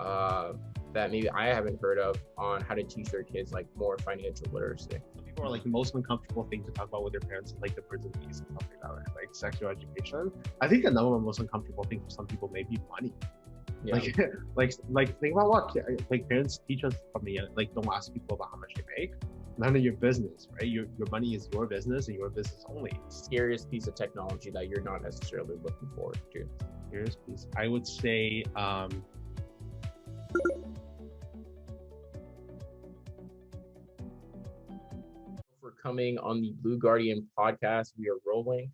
uh, that maybe I haven't heard of on how to teach their kids like more financial literacy. People are like the most uncomfortable thing to talk about with their parents, like the birds and bees and stuff like that, right? Like sexual education. I think another most uncomfortable thing for some people may be money. Yeah, Like, like think about what like parents teach us from the like don't ask people about how much they make. None of your business, right? Your money is your business and your business only. scariest piece of technology that you're not necessarily looking forward to. Here's piece. I would say For coming on the Blue Guardian podcast. We are rolling.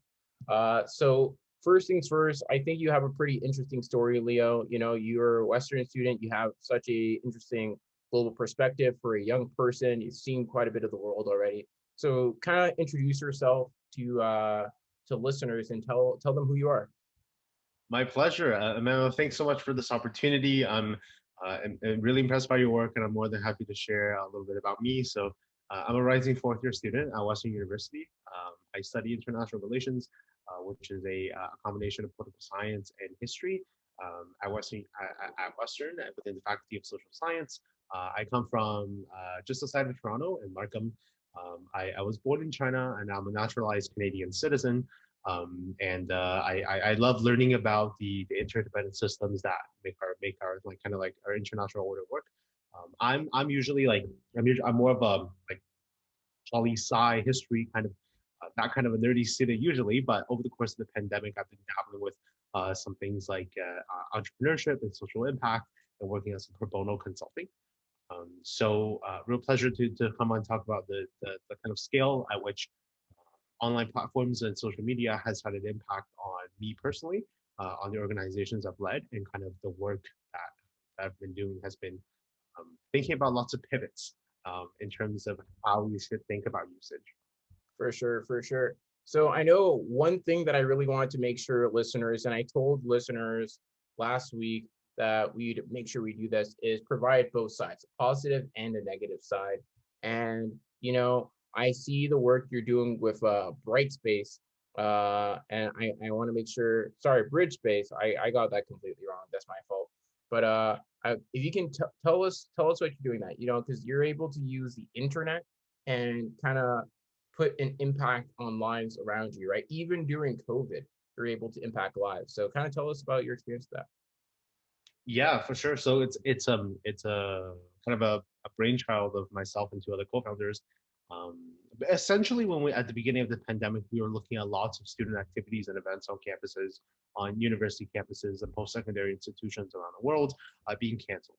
So first things first, I think you have a pretty interesting story, Leo. You know, you're a Western student. You have such a interesting global perspective for a young person. You've seen quite a bit of the world already. So kind of introduce yourself to listeners and tell them who you are. my pleasure. Emmanuel, thanks so much for this opportunity. I'm really impressed by your work, and I'm more than happy to share a little bit about me. So, I'm a rising fourth year student at Western University. I study international relations, which is a combination of political science and history at Western and within the Faculty of Social Science. I come from just outside of Toronto in Markham. I was born in China, and I'm a naturalized Canadian citizen. I love learning about the interdependent systems that make our like kind of like our international order work. I'm usually like I'm more of a like poli sci history kind of that kind of a nerdy student usually, but over the course of the pandemic, I've been dabbling with some things like entrepreneurship and social impact and working on some pro bono consulting. Real pleasure to come on and talk about the kind of scale at which online platforms and social media has had an impact on me personally, on the organizations I've led, and kind of the work that I've been doing has been thinking about lots of pivots in terms of how we should think about usage. For sure, for sure. So I know one thing that I really wanted to make sure listeners, and I told listeners last week that we'd make sure we do this, is provide both sides, a positive and a negative side. And you know, I see the work you're doing with Brightspace, and I want to make sure. Sorry, BridgeSpace. I got that completely wrong. That's my fault. But if you can tell us what you're doing that, you know, because you're able to use the internet and kind of put an impact on lives around you, right? Even during COVID, you're able to impact lives. So kind of tell us about your experience with that. Yeah, for sure. So it's a kind of a brainchild of myself and two other co-founders. Essentially, when we at the beginning of the pandemic, we were looking at lots of student activities and events on campuses, on university campuses and post-secondary institutions around the world being canceled.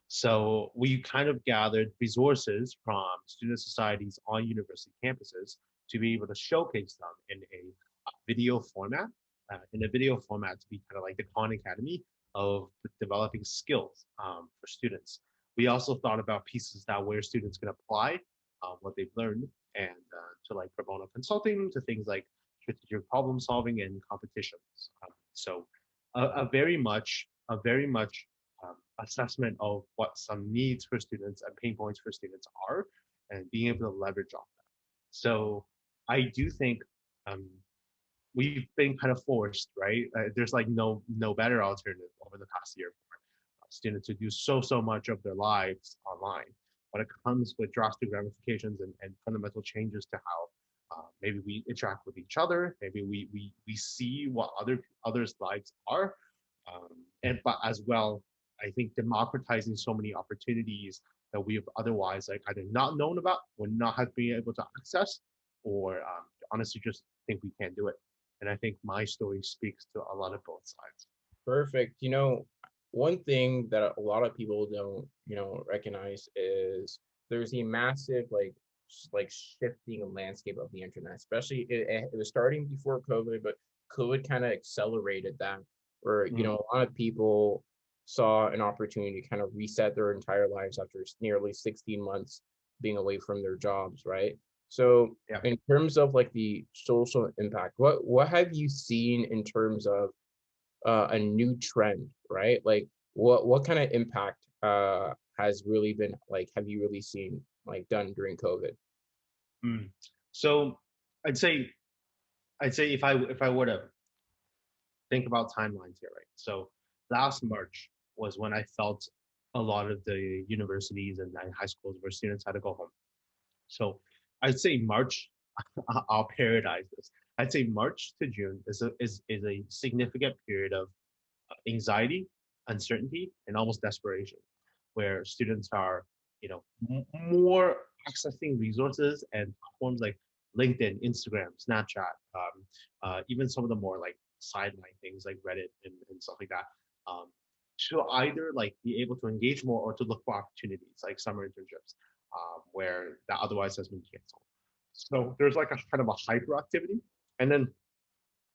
So we kind of gathered resources from student societies on university campuses to be able to showcase them in a video format, in a video format to be kind of like the Khan Academy of developing skills for students. We also thought about pieces that where students can apply what they've learned and to like pro bono consulting to things like strategic problem solving and competitions. A very much assessment of what some needs for students and pain points for students are, and being able to leverage off that. So I do think um, we've been kind of forced, right? There's like no better alternative over the past year for students to do so much of their lives online, but it comes with drastic ramifications and fundamental changes to how maybe we interact with each other, maybe we see what others' lives are, and but as well, I think democratizing so many opportunities that we have otherwise like either not known about, or not have been able to access, or honestly just think we can't do it. And I think my story speaks to a lot of both sides. Perfect. You know, one thing that a lot of people don't, you know, recognize is there's a massive like shifting landscape of the internet. Especially it was starting before COVID, but COVID kind of accelerated that. Where you Mhm. know a lot of people saw an opportunity to kind of reset their entire lives after nearly 16 months being away from their jobs, right? So Yeah. in terms of like the social impact, what have you seen in terms of a new trend, right? Like what kind of impact has really been like have you really seen like done during COVID? Mm. So I'd say I'd say if I were to think about timelines here, right? So last March was when I felt a lot of the universities and high schools where students had to go home. So I'd say March, I'll parodize this. I'd say March to June is a significant period of anxiety, uncertainty, and almost desperation, where students are, more accessing resources and platforms like LinkedIn, Instagram, Snapchat, even some of the more like sideline things like Reddit and stuff like that, um, to either like be able to engage more or to look for opportunities like summer internships, where that otherwise has been canceled. So there's like a kind of a hyperactivity, and then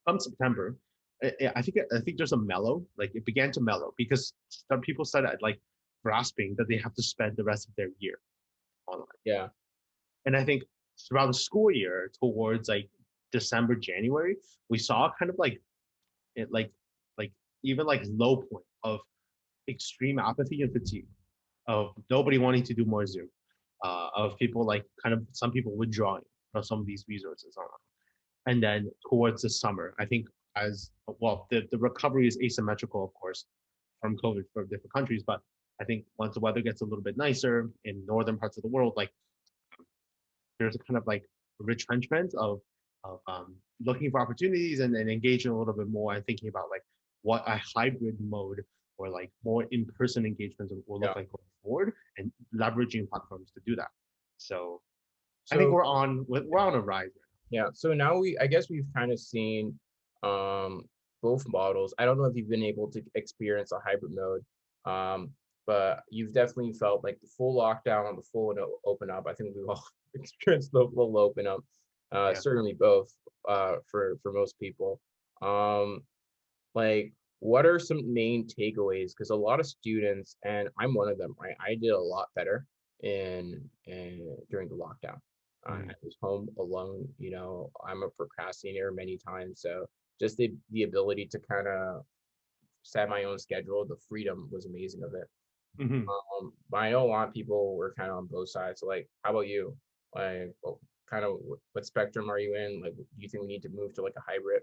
come September, I think there's a mellow. Like it began to mellow because some people started like grasping that they have to spend the rest of their year online. Yeah. And I think throughout the school year, towards like December, January, we saw kind of like it like even like low point of extreme apathy and fatigue, of nobody wanting to do more Zoom, of people like kind of some people withdrawing from some of these resources online. And then towards the summer, I think as well, the recovery is asymmetrical, of course, from COVID for different countries. But I think once the weather gets a little bit nicer in northern parts of the world, like there's a kind of like retrenchment of looking for opportunities and engaging a little bit more and thinking about like what a hybrid mode or like more in-person engagement will look Yeah. like going forward and leveraging platforms to do that. So I think So we're on a rise. yeah, so now I guess we've kind of seen um both models. I don't know if you've been able to experience a hybrid mode, um, but you've definitely felt like the full lockdown, the full open up. I think we've all experienced the full open up. Yeah. Certainly both for most people. Um, like what are some main takeaways? Because a lot of students, and I'm one of them, right? I did a lot better in during the lockdown. I Mhm. was home alone. I'm a procrastinator many times, so just the ability to kind of set my own schedule, the freedom was amazing of it. Mhm. But I know a lot of people were kind of on both sides. So like, how about you? Like, kind of what spectrum are you in? Like, do you think we need to move to like a hybrid?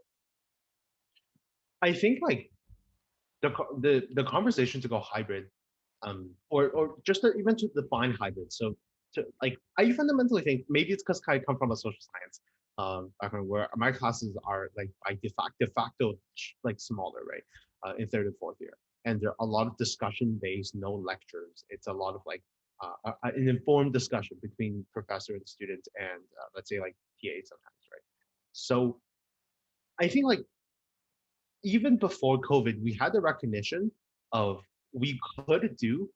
I think like the conversation to go hybrid, or just to, even to define hybrid. So to like, I fundamentally think maybe it's because I come from a social science background where my classes are like by de facto like smaller, right, in third and fourth year, and there are a lot of discussion based, no lectures. It's a lot of like an informed discussion between professor and student, and let's say like TA sometimes, right? So I think like even before COVID, we had the recognition of we could do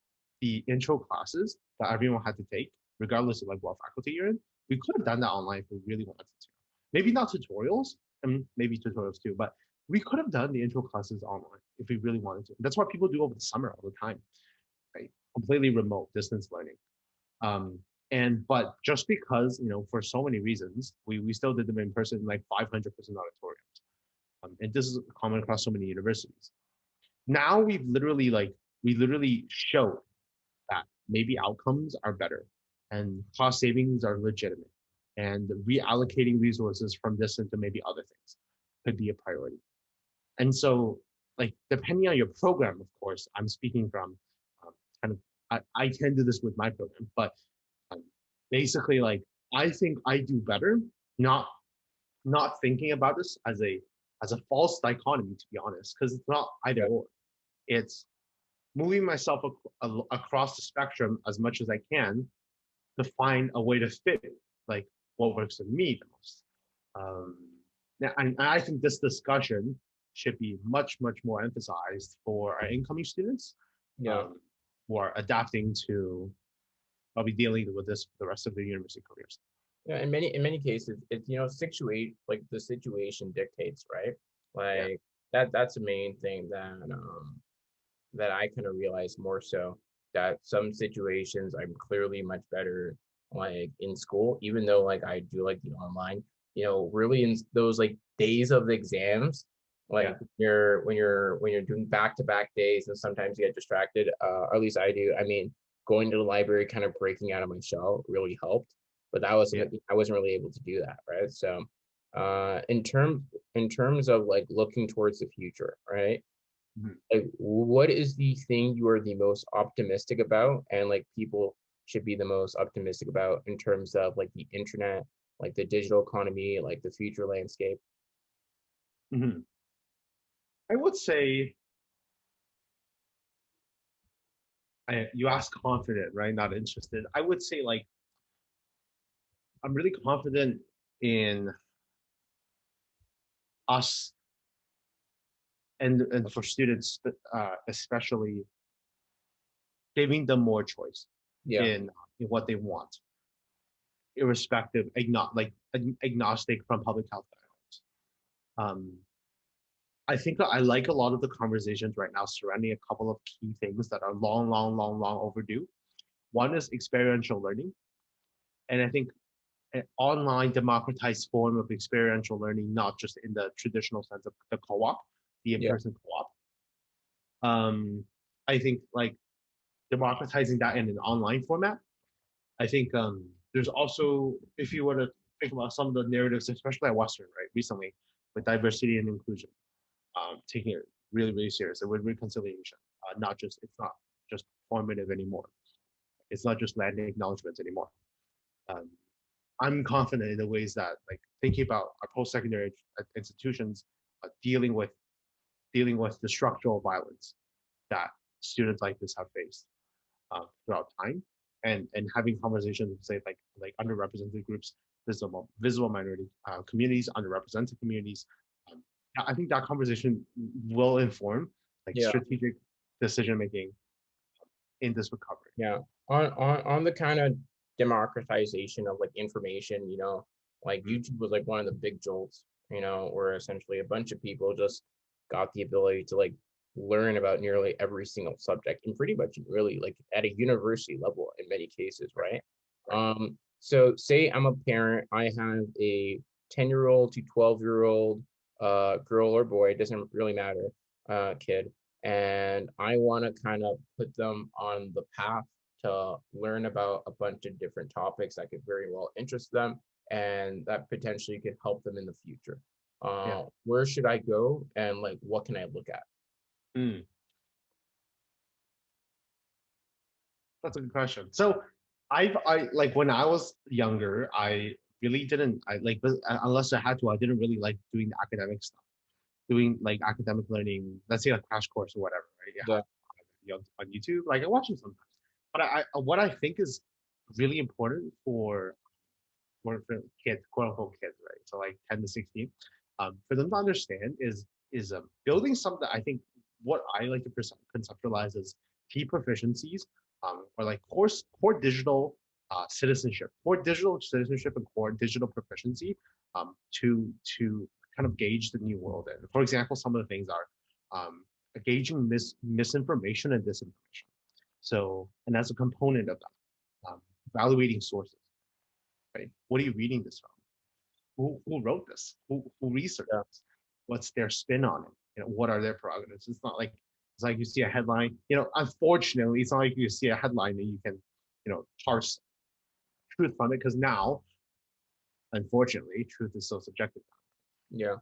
the intro classes that everyone had to take, regardless of like what faculty you're in. We could have done that online if we really wanted to. Maybe not tutorials, and maybe tutorials too, but we could have done the intro classes online if we really wanted to. That's what people do over the summer all the time, right? Completely remote distance learning. Um, but just because for so many reasons, we still did them in person, like 500% auditoriums. And this is common across so many universities. Now we literally showed that maybe outcomes are better and cost savings are legitimate, and reallocating resources from this into maybe other things could be a priority. And so, like depending on your program, of course, I'm speaking from kind of I can do this with my program, but um, basically, like I think I do better not thinking about this as a false dichotomy, to be honest, because it's not either Yeah, or. It's moving myself across the spectrum as much as I can to find a way to fit like what works for me the most. Um, and I think this discussion should be much more emphasized for our incoming students, yeah. um, who are adapting to probably dealing with this for the rest of their university careers. Yeah, in many cases, it's situate like the situation dictates, right? Yeah. Like that's the main thing that I kind of realize more so that some situations I'm clearly much better like in school, even though like I do like the online, really in those like days of the exams, Yeah. like when you're doing back-to-back days and sometimes you get distracted, or at least I do. I mean, going to the library, kind of breaking out of my shell really helped, but that Yeah. wasn't I wasn't really able to do that, right? So in terms of like looking towards the future, right? Mhm. Like, what is the thing you are the most optimistic about, and like people should be the most optimistic about in terms of like the internet, like the digital economy, like the future landscape? Mhm. I would say, you asked confident, right? Not interested. I would say like I'm really confident in us and for students, especially giving them more choice Yeah, in what they want, irrespective, agnostic from public health guidelines. I think I like a lot of the conversations right now surrounding a couple of key things that are long, long, long, long overdue. One is experiential learning, and I think an online democratized form of experiential learning, not just in the traditional sense of the co-op, the yeah, in-person co-op. I think like democratizing that in an online format. I think there's also, if you were to think about some of the narratives, especially at Western, right, recently with diversity and inclusion, taking it really, really serious, and with reconciliation, not just it's not just formative anymore. It's not just land acknowledgements anymore. Um, I'm confident in the ways that like thinking about our post-secondary institutions, dealing with the structural violence that students like this have faced throughout time, and having conversations with say like underrepresented groups, visible minority communities, underrepresented communities. Um, I think that conversation will inform like yeah, strategic decision making in this recovery. yeah. On the kind of democratization of like information, like Mm. YouTube was like one of the big jolts, where essentially a bunch of people just got the ability to like learn about nearly every single subject and pretty much really like at a university level in many cases, right? Right. So say I'm a parent, I have a 10-year-old to 12-year-old girl or boy, it doesn't really matter, kid, and I want to kind of put them on the path to learn about a bunch of different topics that could very well interest them and that potentially could help them in the future. Yeah. Where should I go and like what can I look at? Mm. That's a good question. So I like when I was younger, I really didn't I like unless I had to, I didn't really like doing the academic stuff, doing like academic learning, let's say a crash course or whatever, right? You Yeah, have on YouTube, like I watch them sometimes. But what I think is really important for kids, quote unquote kids, right? So like 10 to 16, for them to understand is building something. I think what I like to conceptualize as key proficiencies, or like core digital citizenship and core digital proficiency, to kind of gauge the new world. And for example, some of the things are gauging misinformation and disinformation. So, and as a component of that, evaluating sources, right? What are you reading this from? Who wrote this? Who researched yeah, this? What's their spin on it? What are their prerogatives? It's like you see a headline. Unfortunately, it's not like you see a headline and you can, parse truth from it because now, unfortunately, truth is so subjective. yeah,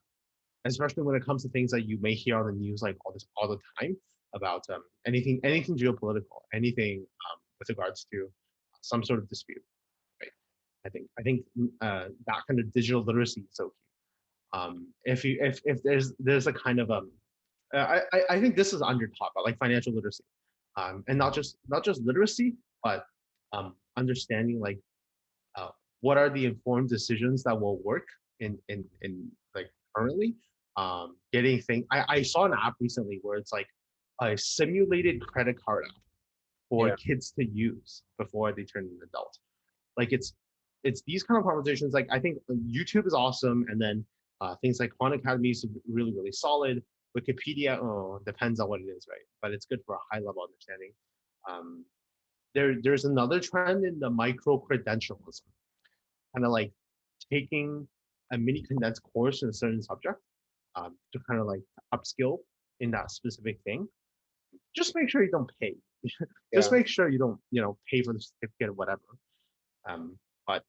Especially when it comes to things that you may hear on the news like all the time about anything geopolitical, anything with regards to some sort of dispute. Right? I think that kind of digital literacy is so key. If there's a kind of I think this is under taught, but like financial literacy, and not just literacy, but understanding like what are the informed decisions that will work in like currently, getting things. I saw an app recently where it's like a simulated credit card app for yeah, kids to use before they turn an adult. Like it's these kind of conversations. Like I think YouTube is awesome, and then things like Khan Academy is really really solid. Wikipedia, depends on what it is, right? But it's good for a high level understanding. Um, there's another trend in the micro credentialism, kind of like taking a mini condensed course in a certain subject, to kind of like upskill in that specific thing. Just make sure you don't pay. Just yeah. make sure you don't pay for the certificate or whatever. But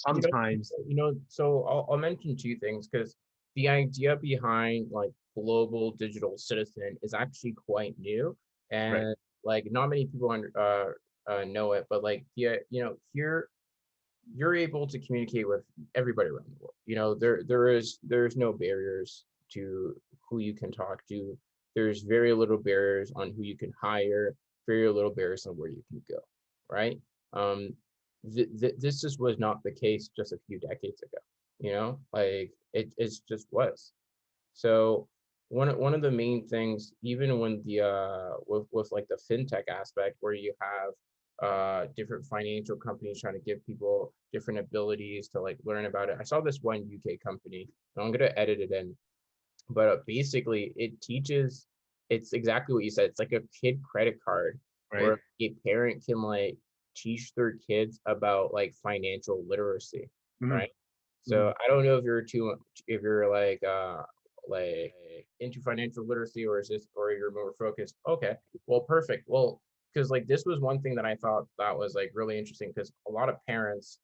You know, sometimes, so I'll mention two things because the idea behind like global digital citizen is actually quite new, Right. and like not many people know it, but like yeah, here you're able to communicate with everybody around the world. There's no barriers to who you can talk to. There's very little barriers on who you can hire, very little barriers on where you can go, right? Um, this just was not the case just a few decades ago. Like it just was. So one of the main things, even when the with like the fintech aspect, where you have different financial companies trying to give people different abilities to like learn about it. I saw this one UK company, and I'm gonna edit it in, but basically it teaches. It's exactly what you said. It's like a kid credit card Right. where a parent can like teach their kids about like financial literacy, Mm-hmm. right? Mm-hmm. So I don't know if you're like into financial literacy, or is this, or you're more focused. Okay, well, perfect. Well, because like this was one thing that I thought that was like really interesting, because a lot of parents,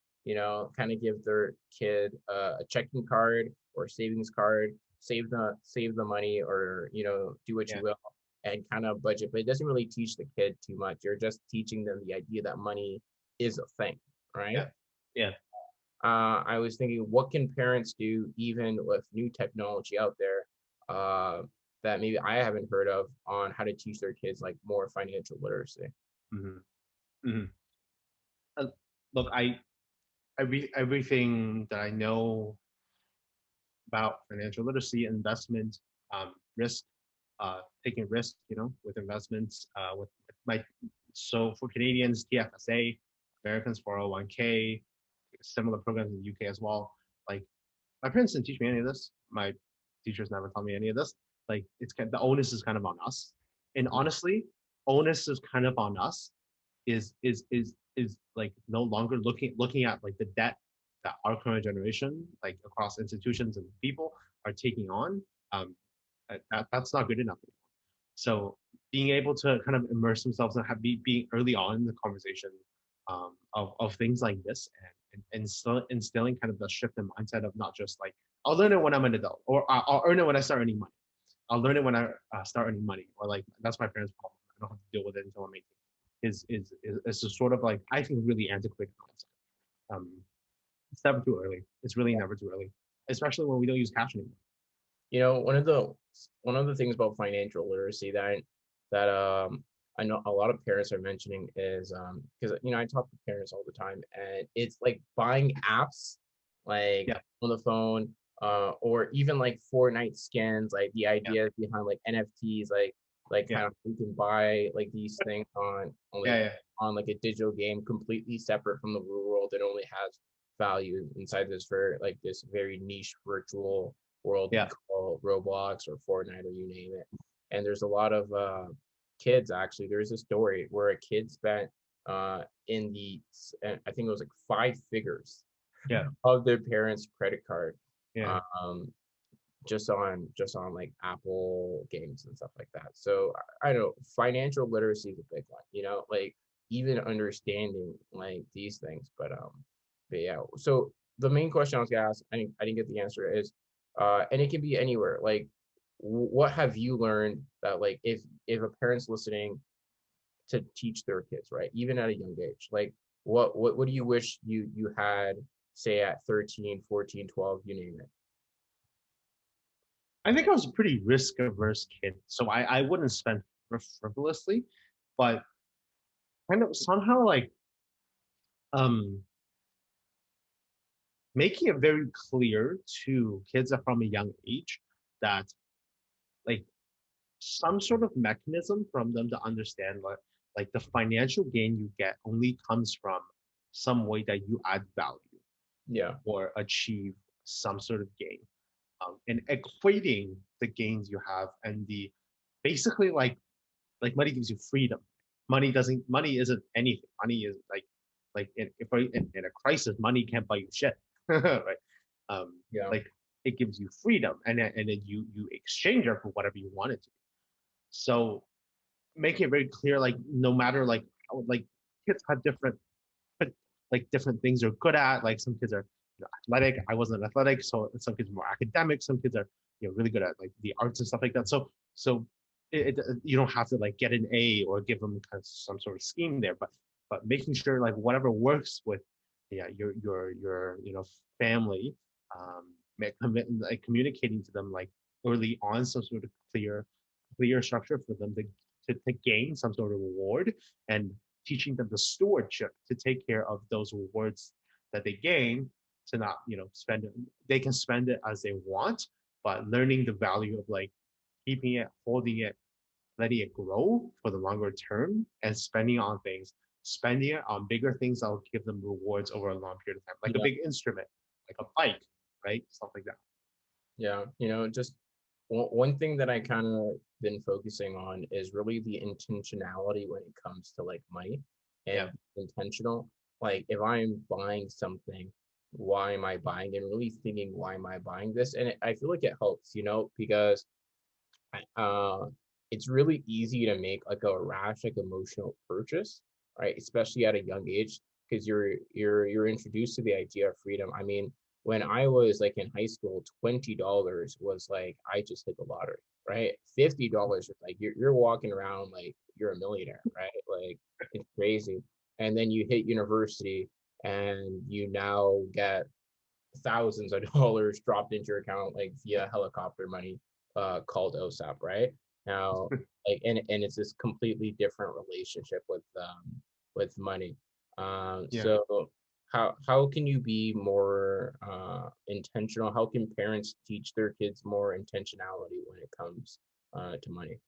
kind of give their kid a checking card or savings card, save the money, or do what you Yeah. will, and kind of budget, but it doesn't really teach the kid too much. You're just teaching them the idea that money is a thing, right? Yeah. Yeah. I was thinking, what can parents do, even with new technology out there, that maybe I haven't heard of, on how to teach their kids like more financial literacy? Mm-hmm. Mm-hmm. Uh, Look, everything that I know about financial literacy, investment, risk, taking risk, with investments, with my, so for Canadians, TFSA, Americans 401k, similar programs in the UK as well. Like my parents didn't teach me any of this. My teachers never taught me any of this. Like the onus is kind of on us. And honestly, onus is kind of on us is like no longer looking at like the debt that our current generation, like across institutions and people, are taking on. Um, that's not good enough anymore. So being able to kind of immerse themselves and being early on in the conversation, of things like this, and still instilling kind of the shift in mindset of not just like I'll learn it when I'm an adult, or I'll earn it when I start earning money. I'll learn it when I start earning money, or like that's my parents' problem. I don't have to deal with it until I'm 18. Is a sort of like, I think, really antiquated concept. It's never too early. It's really never too early, especially when we don't use cash anymore. One of the things about financial literacy that I know a lot of parents are mentioning is, because I talk to parents all the time, and it's like buying apps like Yeah, on the phone, or even like Fortnite skins, like the yeah, ideas behind like NFTs, like yeah, kind of you can buy like these things yeah, yeah, on like a digital game, completely separate from the real world, that only has value inside this, for like this very niche virtual world we yeah. call Roblox or Fortnite, or you name it. And there's a lot of kids, actually. There's a story where a kid spent in the, I think it was like five figures Yeah, of their parents' credit card, yeah. um, just on like Apple games and stuff like that. So I don't know, financial literacy is a big one, like even understanding like these things. But yeah. So the main question I was gonna ask, I didn't get the answer, is, and it can be anywhere. Like, what have you learned that, like, if a parent's listening, to teach their kids, right, even at a young age, like what do you wish you had, say at 13, 14, 12, you name it? I think I was a pretty risk averse kid, so I wouldn't spend frivolously, but kind of somehow like um making it very clear to kids from a young age that like some sort of mechanism from them to understand what like the financial gain you get only comes from some way that you add value Yeah. or achieve some sort of gain, and equating the gains you have and the basically like money gives you freedom. Money isn't anything. Money is like in a crisis, money can't buy you shit, right? Yeah. Like it gives you freedom, and then you exchange it for whatever you want it to be. So make it very clear, like no matter like like kids have different, but like different things they're good at. Like some kids are athletic. I wasn't athletic, so some kids are more academic. Some kids are really good at like the arts and stuff like that. So you don't have to like get an A or give them kind of some sort of scheme there, but making sure like whatever works with your family, like communicating to them like early on some sort of clear structure for them to gain some sort of reward, and teaching them the stewardship to take care of those rewards that they gain, to not spend it. They can spend it as they want, but learning the value of like keeping it, holding it, letting it grow for the longer term, and spending it on bigger things that will give them rewards over a long period of time, like a Yeah. big instrument, like a bike, right? Stuff like that. Yeah, just one thing that I kind of been focusing on is really the intentionality when it comes to like money, Yeah. and intentional. Like if I'm buying something, why am I buying? And really thinking, why am I buying this? And I feel like it helps, because uh, it's really easy to make like a rash, like emotional purchase, right? Especially at a young age, because you're introduced to the idea of freedom. I mean, when I was like in high school, $20 was like I just hit the lottery, right? $50 was like you're walking around like you're a millionaire, right? Like it's crazy. And then you hit university and you now get thousands of dollars dropped into your account like via helicopter money called OSAP, right? Now, like and it's this completely different relationship with money. Yeah. So how can you be more intentional? How can parents teach their kids more intentionality when it comes to money?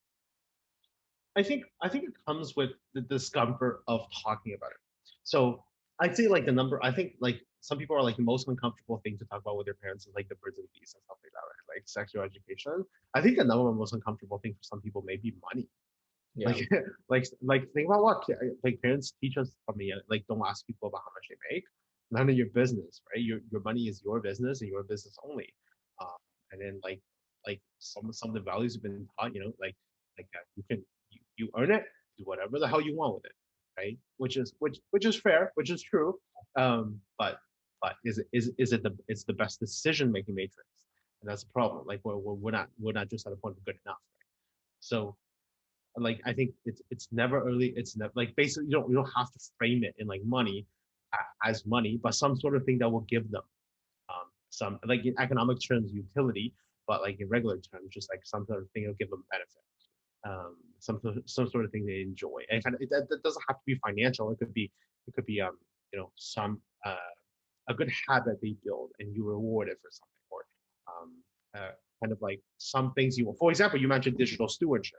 I think it comes with the discomfort of talking about it. So I'd say like the number. I think like some people are like the most uncomfortable thing to talk about with their parents is like the birds and bees and stuff like that, right? Like sexual education. I think the number one most uncomfortable thing for some people may be money. Yeah, Like like think about what like parents teach us from the like don't ask people about how much they make. None of your business, right? Your money is your business and your business only. Um, and then like some of the values have been taught, like you can you earn it, do whatever the hell you want with it, right? Which is fair, which is true. But is it the best decision making matrix? And that's the problem. Like we're not just at a point of good enough, right? So like I think it's never early. It's never like basically you don't have to frame it in like money as money, but some sort of thing that will give them some like in economic terms utility, but like in regular terms, just like some sort of thing that'll give them benefit. Some sort of thing they enjoy, and kind of that doesn't have to be financial. It could be some a good habit they build and you reward it for something, or um, kind of like some things you will. For example, you mentioned digital stewardship.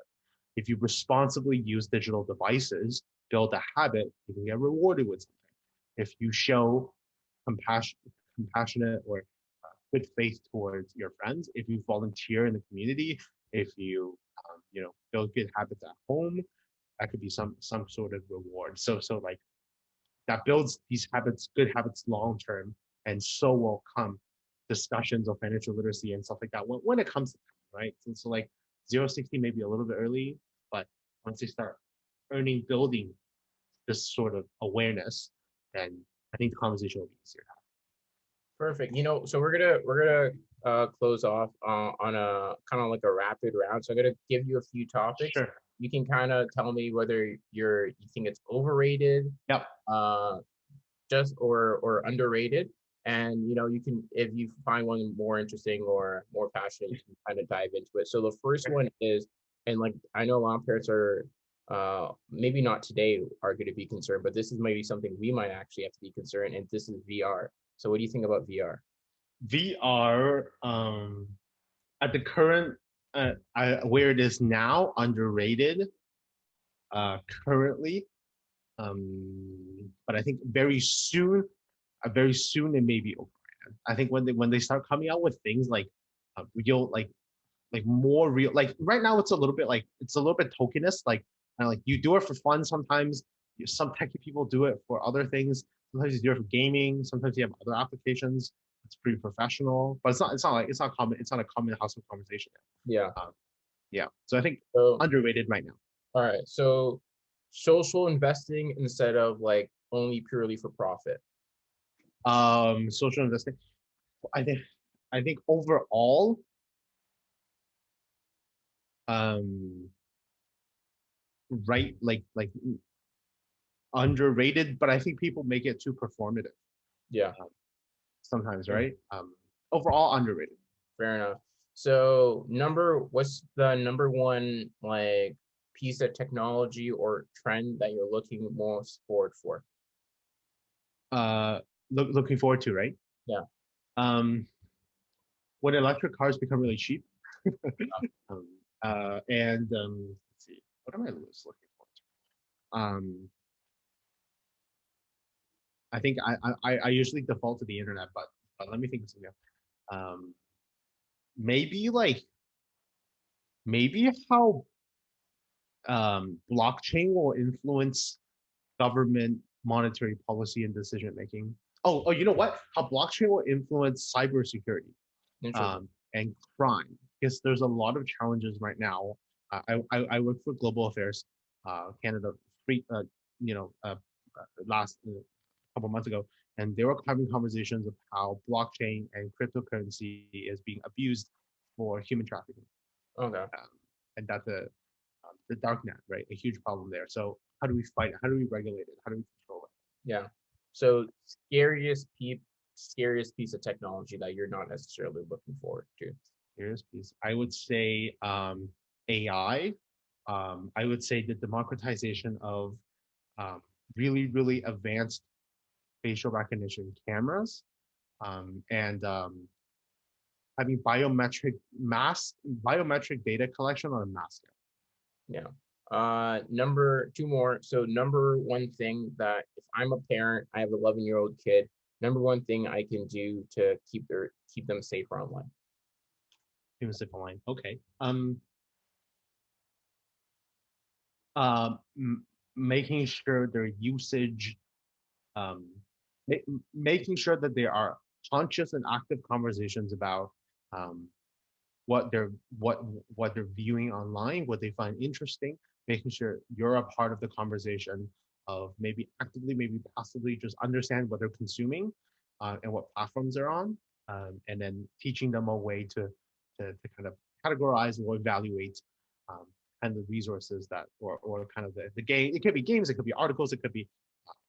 If you responsibly use digital devices, build a habit, you can get rewarded with something. If you show compassionate or good faith towards your friends, if you volunteer in the community, if you build good habits at home, that could be some sort of reward. So like that builds these habits, good habits long term, and so will come discussions of financial literacy and stuff like that when it comes to time, right? So like 0 to 60 maybe a little bit early, but once they start building this sort of awareness, then I think the conversation will be easier to perfect. So we're gonna close off on a kind of like a rapid round. So I'm gonna give you a few have. topics. Sure. You can kind of tell me whether you think it's overrated, Yep. uh, just or underrated. And you can, if you find one more interesting or more passionate, you can kind of dive into it. So the first one is, and like I know a lot of parents are maybe not today are going to be concerned, but this is maybe something we might actually have to be concerned, and this is VR. So what do you think about VR? VR at the current where it is now underrated currently, but I think very soon it may be overrated. I think when they start coming out with things like real like more real, like right now it's a little bit tokenist, like kind of like you do it for fun sometimes. Some techie people do it for other things. Sometimes you do it for gaming. Sometimes you have other applications. It's pretty professional, but it's not a common household conversation. Yeah. Yeah, so I think So underrated right now. all right. So social investing instead of like only purely for profit. Social investing. I think I think overall um right underrated, but I think people make it too performative Yeah. sometimes, Yeah. right? Overall underrated. Fair enough. So what's the number one like piece of technology or trend that you're looking most forward for? Uh, looking forward to, right? Yeah. Um, when electric cars become really cheap, Yeah. um, and let's see, what am I looking forward to? I think I usually default to the internet, but let me think of something else. Um, maybe like maybe how blockchain will influence government monetary policy and decision making. Oh, you know what? How blockchain will influence cybersecurity Interesting. and crime, because there's a lot of challenges right now. I work for Global Affairs Canada, free, you know, last couple months ago, and they were having conversations of how blockchain and cryptocurrency is being abused for human trafficking, Okay. and that's the dark net, right? A huge problem there. So how do we fight it? How do we regulate it? How do we control Yeah. So scariest piece of technology that you're not necessarily looking forward to. it? Here's piece. I would say AI. I would say the democratization of um, really advanced facial recognition cameras and having biometric data collection on a mass scale. Yeah. Number two more. So number one thing that if I'm a parent, I have an 11-year-old kid, number one thing I can do to keep them safer online. Human zip line. Okay. Making sure their usage, um, making sure that there are conscious and active conversations about um, what they're what what they're viewing online, what they find interesting, making sure you're a part of the conversation of maybe actively, maybe passively, just understand what they're consuming and what platforms they're on, and then teaching them a way to kind of categorize or evaluate um, kind of the resources that or kind of the game. It could be games, it could be articles, it could be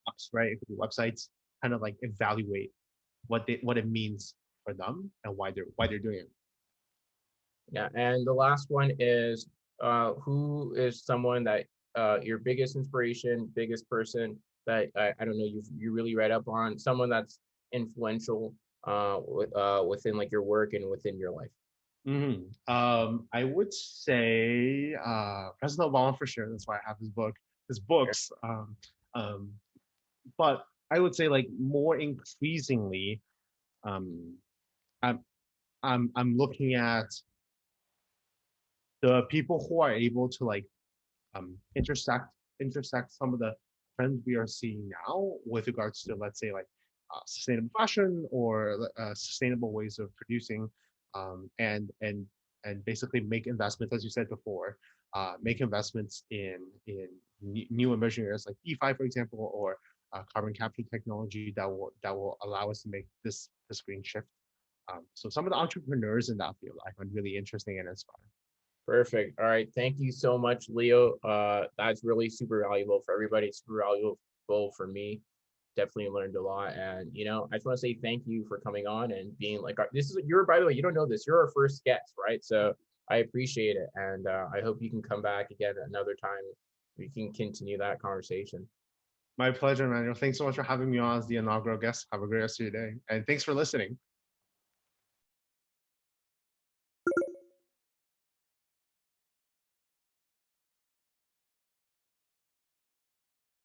apps, right? It could be websites. Kind of like evaluate what it means for them and why they're doing it. Yeah. And the last one is who is someone that your biggest inspiration, biggest person that I don't know you really read up on, someone that's influential within like your work and within your life. I would say President Obama for sure. That's why I have his books. Um, but I would say like more increasingly, um, I'm I'm looking at the people who are able to like intersect some of the trends we are seeing now with regards to, let's say, like sustainable fashion or sustainable ways of producing, and basically make investments, as you said before, make investments in new emerging areas like DeFi, for example, or carbon capture technology that will allow us to make this green shift. So some of the entrepreneurs in that field I find really interesting and inspiring. Perfect. All right. Thank you so much, Leo. That's really super valuable for everybody. Super valuable for me. Definitely learned a lot. And I just want to say thank you for coming on and being like this is you're by the way, you don't know this. You're our first guest, right? So I appreciate it. And I hope you can come back again another time. We can continue that conversation. My pleasure, Manuel. Thanks so much for having me on as the inaugural guest. Have a great rest of your day. And thanks for listening.